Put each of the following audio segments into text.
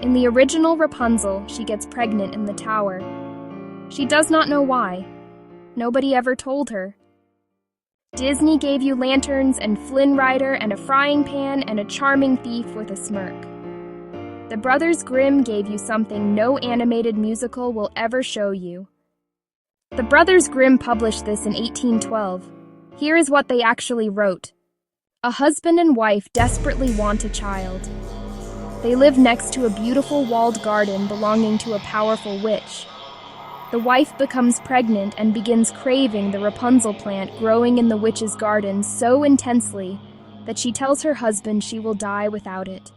In the original Rapunzel, she gets pregnant in the tower. She does not know why. Nobody ever told her. Disney gave you lanterns and Flynn Rider and a frying pan and a charming thief with a smirk. The Brothers Grimm gave you something no animated musical will ever show you. The Brothers Grimm published this in 1812. Here is what they actually wrote. A husband and wife desperately want a child. They live next to a beautiful walled garden belonging to a powerful witch. The wife becomes pregnant and begins craving the Rapunzel plant growing in the witch's garden so intensely that she tells her husband she will die without it.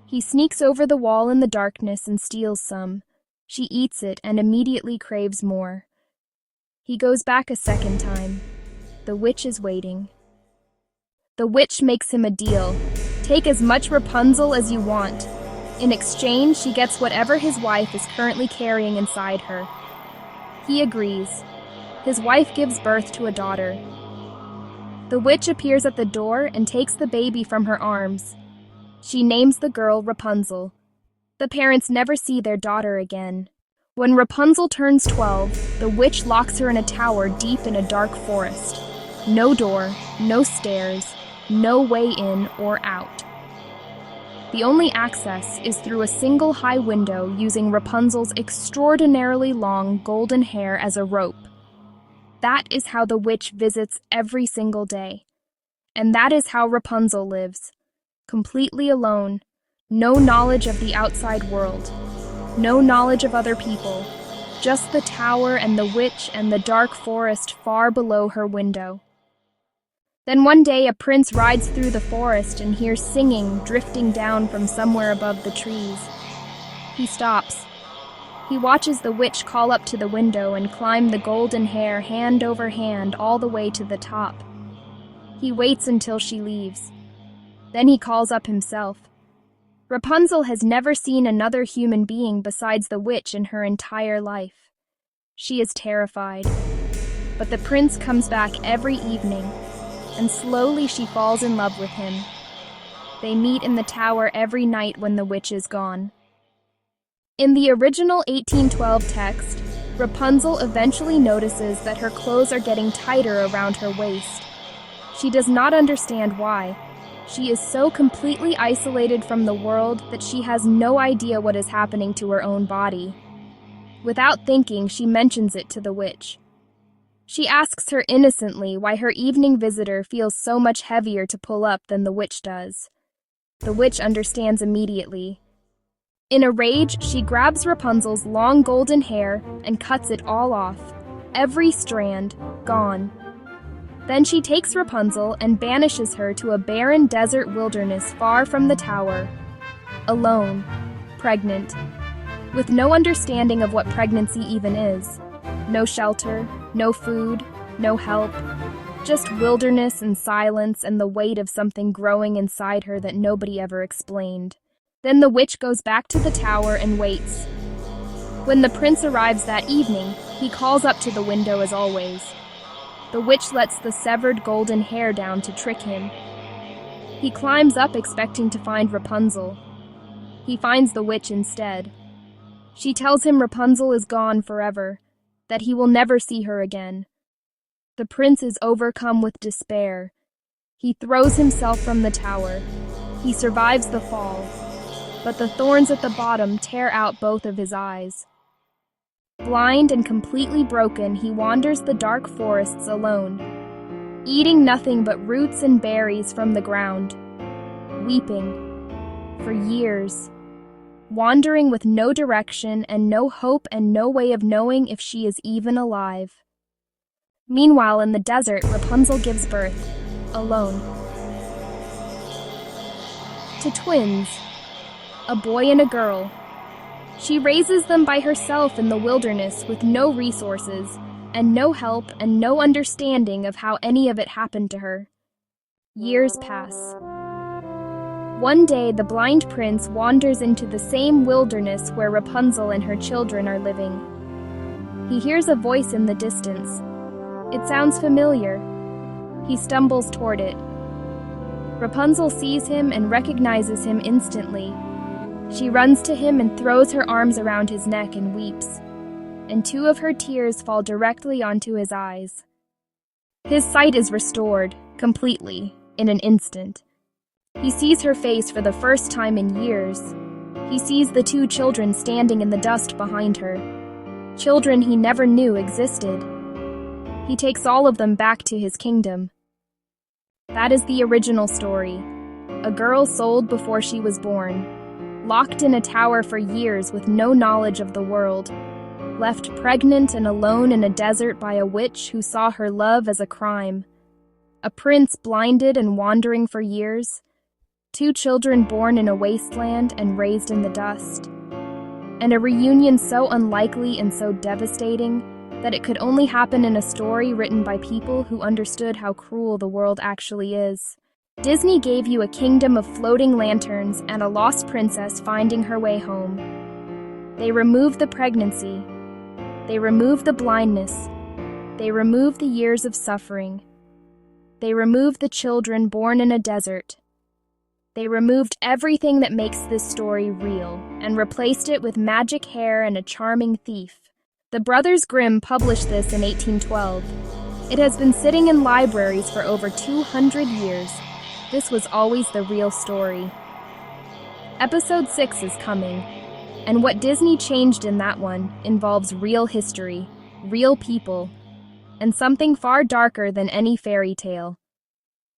He sneaks over the wall in the darkness and steals some. She eats it and immediately craves more. He goes back a second time. The witch is waiting. The witch makes him a deal. Take as much Rapunzel as you want. In exchange, she gets whatever his wife is currently carrying inside her. He agrees. His wife gives birth to a daughter. The witch appears at the door and takes the baby from her arms. She names the girl Rapunzel. The parents never see their daughter again. When Rapunzel turns 12, the witch locks her in a tower deep in a dark forest. No door, no stairs, no way in or out. The only access is through a single high window using Rapunzel's extraordinarily long golden hair as a rope. That is how the witch visits every single day. And that is how Rapunzel lives, completely alone, no knowledge of the outside world, no knowledge of other people, just the tower and the witch and the dark forest far below her window. Then one day a prince rides through the forest and hears singing drifting down from somewhere above the trees. He stops. He watches the witch call up to the window and climb the golden hair hand over hand all the way to the top. He waits until she leaves. Then he calls up himself. Rapunzel has never seen another human being besides the witch in her entire life. She is terrified. But the prince comes back every evening, and slowly she falls in love with him. They meet in the tower every night when the witch is gone. In the original 1812 text, Rapunzel eventually notices that her clothes are getting tighter around her waist. She does not understand why. She is so completely isolated from the world that she has no idea what is happening to her own body. Without thinking, she mentions it to the witch. She asks her innocently why her evening visitor feels so much heavier to pull up than the witch does. The witch understands immediately. In a rage, she grabs Rapunzel's long golden hair and cuts it all off. Every strand, gone. Then she takes Rapunzel and banishes her to a barren desert wilderness far from the tower. Alone, pregnant, with no understanding of what pregnancy even is. No shelter, no food, no help, just wilderness and silence and the weight of something growing inside her that nobody ever explained. Then the witch goes back to the tower and waits. When the prince arrives that evening, he calls up to the window as always. The witch lets the severed golden hair down to trick him. He climbs up expecting to find Rapunzel. He finds the witch instead. She tells him Rapunzel is gone forever, that he will never see her again. The prince is overcome with despair. He throws himself from the tower. He survives the fall, but the thorns at the bottom tear out both of his eyes. Blind and completely broken, he wanders the dark forests alone, eating nothing but roots and berries from the ground, weeping for years, wandering with no direction and no hope and no way of knowing if she is even alive. Meanwhile, in the desert, Rapunzel gives birth, alone, to twins, a boy and a girl. She raises them by herself in the wilderness with no resources, and no help and no understanding of how any of it happened to her. Years pass. One day, the blind prince wanders into the same wilderness where Rapunzel and her children are living. He hears a voice in the distance. It sounds familiar. He stumbles toward it. Rapunzel sees him and recognizes him instantly. She runs to him and throws her arms around his neck and weeps, and 2 of her tears fall directly onto his eyes. His sight is restored, completely, in an instant. He sees her face for the first time in years. He sees the 2 children standing in the dust behind her, children he never knew existed. He takes all of them back to his kingdom. That is the original story. A girl sold before she was born, locked in a tower for years with no knowledge of the world, left pregnant and alone in a desert by a witch who saw her love as a crime, a prince blinded and wandering for years, 2 children born in a wasteland and raised in the dust, and a reunion so unlikely and so devastating that it could only happen in a story written by people who understood how cruel the world actually is. Disney gave you a kingdom of floating lanterns and a lost princess finding her way home. They removed the pregnancy. They removed the blindness. They removed the years of suffering. They removed the children born in a desert. They removed everything that makes this story real and replaced it with magic hair and a charming thief. The Brothers Grimm published this in 1812. It has been sitting in libraries for over 200 years. This was always the real story. Episode 6 is coming, and what Disney changed in that one involves real history, real people, and something far darker than any fairy tale.